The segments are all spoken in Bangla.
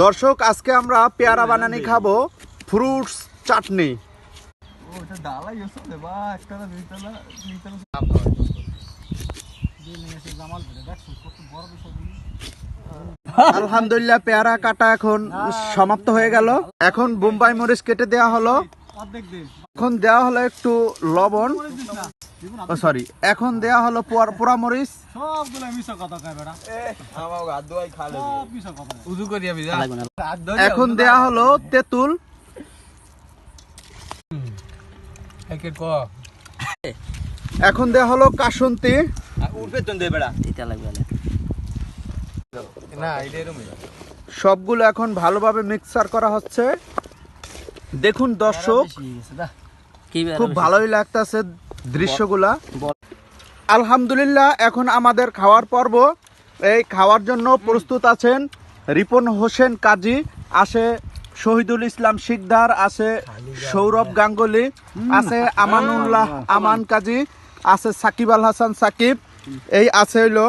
দর্শক আজকে আমরা পেয়ারা বানানি খাবো, ফ্রুটস চাটনি। আলহামদুলিল্লাহ পেয়ারা কাটা এখন সমাপ্ত হয়ে গেল। এখন বোম্বাই মরিচ কেটে দেওয়া হলো, এখন দেওয়া হলো একটু লবণ, সরি এখন দেওয়া হলো পোড়া মরিচ। এখন দেওয়া হলো তেঁতুল। এখন দেওয়া হলো কাসুন্তি। সবগুলো এখন ভালোভাবে মিক্সার করা হচ্ছে। দেখুন দর্শক, খুব ভালোই লাগতেছে দৃশ্যগুলা। আলহামদুলিল্লাহ এখন আমাদের খাওয়ার পর্ব। এই খাওয়ার জন্য প্রস্তুত আছেন রিপন হোসেন কাজী, আছে শহীদুল ইসলাম শিকদার, আছে সৌরভ গাঙ্গুলি, আছে আমানুল্লাহ আমান কাজী, আছে সাকিব আল হাসান সাকিব, এই আছে হইলো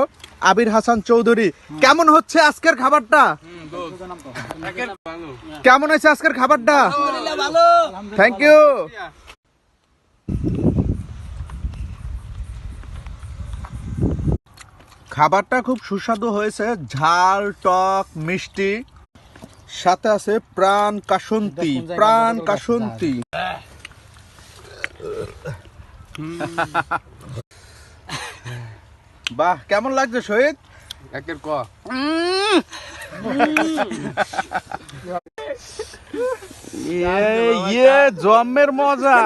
আবির হাসান চৌধুরী। কেমন হচ্ছে আজকের খাবারটা? কেমন হয়েছে আজকের খাবারটা? Thank you. খাবারটা খুব সুস্বাদু হয়েছে, ঝাল টক মিষ্টি, সাথে আছে প্রাণ কাসুন্তি। প্রাণ কাসুন্তি বাহ, কেমন লাগছে শহীদ? একের ক জমের মজা।